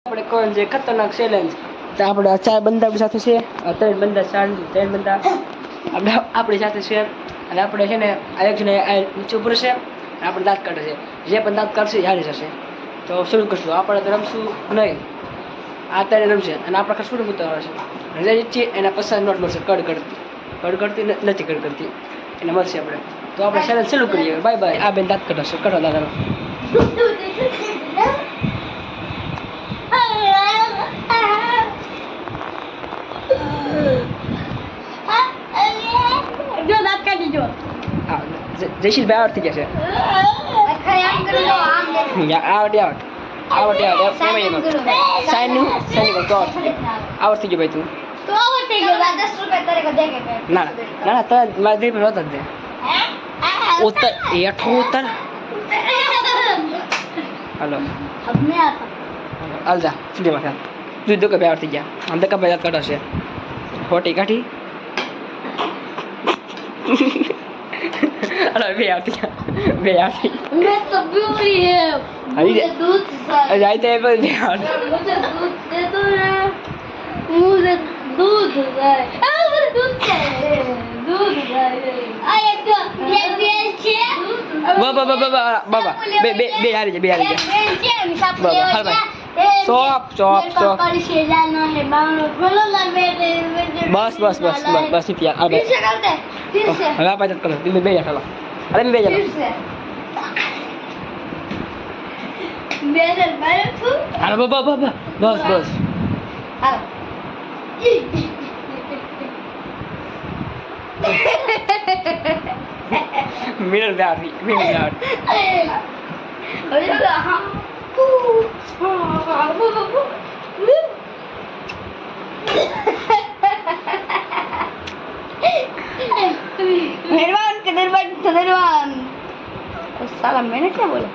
આપણે કોઈ જે ખતરનાક ચેલેન્જ તો આપણે 4 બંદા આપણી સાથે છે, 3 બંદા 3 બંદા આપણી સાથે છે અને આપણે છે ને આ એક જણે નીચે ઉપર છે અને આપણે દાંત કાઢે છે. જે પણ દાંત કાઢશે એ હારી જશે. તો શરૂ કરશું. આપણે તો રમશું નહીં, આ તારે રમશે અને આપણે ખાસ શું ઉતારવા છે રજા જીતશે એના 50 નોટ મળશે. કડ કરતી નથી કડ કરતી એને મળશે આપણે. તો આપણે ચેલેન્જ શરૂ કરીએ. Bye bye. આ બેન દાંત કાઢશે. કાઢો દાદા. જો દાંત કાઢી જો. હા જયશીલભાઈ આવડતી જશે. આવડતી આવડતી ગયો ભાઈ તું. તો આવડતી ગયો. 10 રૂપિયા તારે કો દેગે. ના ના તો મારે દે પર હોતા દે. ઉતર એઠો ઉતર. હાલો अब मैं आता. આલજા સીધે માથા. તું દો કે બે આવડતી ગયા. આમ તો કબે દાંત કાઢશે. ખોટી કાઢી. અરે બે આવતી मैं तो ब्यूटी है. मुझे दूध चाहिए. જાય તો એ પણ બે આવડે. मुझे दूध दे दो ना. मुझे दूध चाहिए. मुझे दूध चाहिए. दूध चाहिए. ये बेल છે. બાબા બે હારી છે. બેલ છે હિસાબ બાબા, લેવો હાલ છે. ચોપ કરી છે જાનો હે બાવનો બોલો ના બેટે. બસ યાર આ બે फिर से करते. હવે આ પાછળ કરો. તમે બે ચાલો. અરે બે ચાલો. फिर से मेरे बारे तू. અરે બાબા બસ हां મિરર દાવી अरे हां निर्वाण साला मैंने क्या बोला.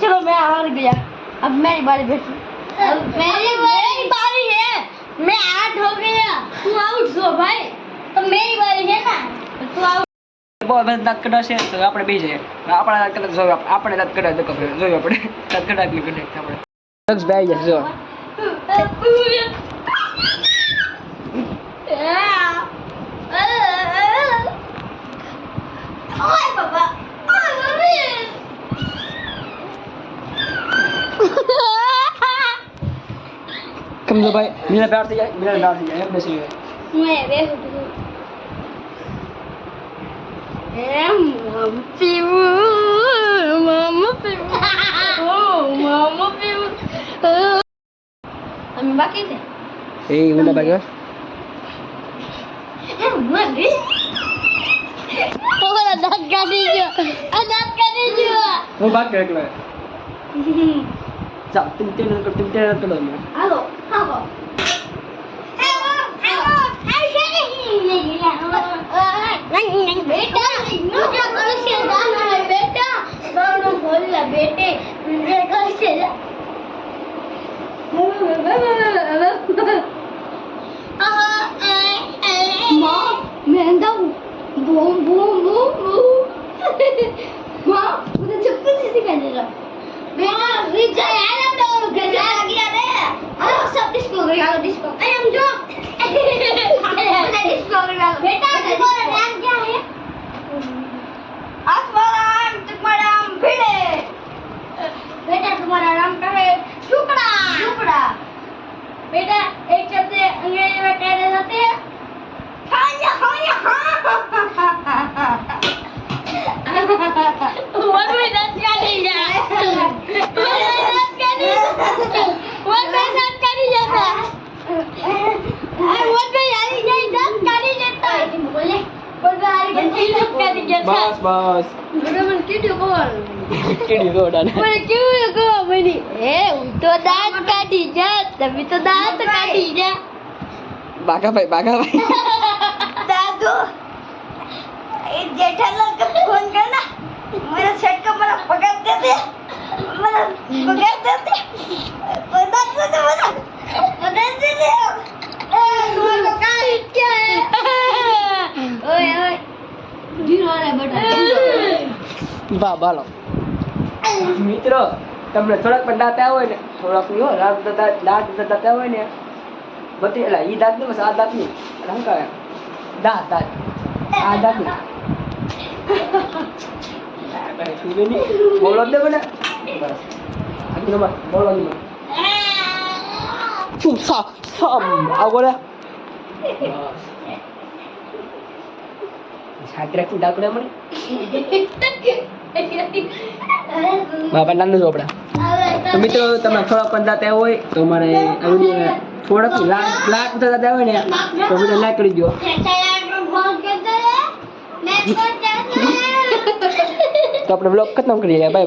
चलो मैं हार गया. अब मेरी बारी बैठी. अब मेरी बारी है. मैं आउट हो गया. तू आउट हो भाई. तो मेरी बारी है ना. तू आउट. બહુ દાંત કઢાશે તો આપણે બે જઈએ. આપણા દાંત કઢા જોયો. આપણે દાંત કઢા તો જોયો આપણે દાંત કઢા એટલે કઢા આપણે લક્ષ બે આવી જશે. જો ओए बाबा. ओए मम्मी. કમ જો ભાઈ મીના પ્યાર થઈ જાય. એમ બેસી ગયો. मैं देखो हम बाकी थे. એ ઉના ભાઈ दांत काटी जो. હું બાત કરે એટલે જા તું તે ન કર મે हेलो हां नहीं बेटा मुझे घर से जाना है बेटा. दोनों बोला बेटे मुझे घर से माँ मैं अंदर बूम बूम बूम बूम. माँ मुझे चप्पल से सिखा दे रहा. बेटा रिचा यार अब तो गजा आ गया रे. हेलो सब डिस्को गया डिस्को. आई एम जो डिस्को गया. बेटा तुम्हारा नाम क्या है. आसमान तुम्हारा नाम भिड़े. बेटा तुम्हारा नाम क्या है. टुकड़ा. बेटा एक शब्द अंग्रेजी में कहते जाते हैं. हाँ What we not getting yet? What we not getting? What we not getting yet? What we are not getting yet? बोले what we are not getting yet? બસ बेटा मन क्यों कौन? કેડી રોડાને મને ક્यों को बनी? ए तो दांत काटी जा. तभी तो दांत काटी जा. બાગા ભાઈ दादू जेठालाल का फोन करना. मेरा सेट का मेरा पकड़ देते. मेरा पकड़ देते. बता देते मेरा पकड़ देते. तुम्हारा क्या है. ओए जीरो है बेटा. વાહ બાલો મિત્રો તમને થોડાક પણ દાંત આવ્યા હોય ને થોડાક નહીં હોય દાંત દાંત હોય ને બધી એટલે એ દાંત નહીં બસ આ દાંત નહીં એટલે શું કહે દાંત આ દાંત નહીં બોલો જ દે મને બસ આગળ નંબર બોલો નહીં શું સમ આવો રે છાત્રે ડાકડે મને બાપા નાનું ચોપડા તો મિત્રો તમે થોડા પણ દાંત આવ્યા હોય તો અમારે થોડાક લાખ દાંત આવ્યા હોય ને તો બધા ના કરી દો તો આપણે બ્લોગ ખતમ કરીએ બાય બાય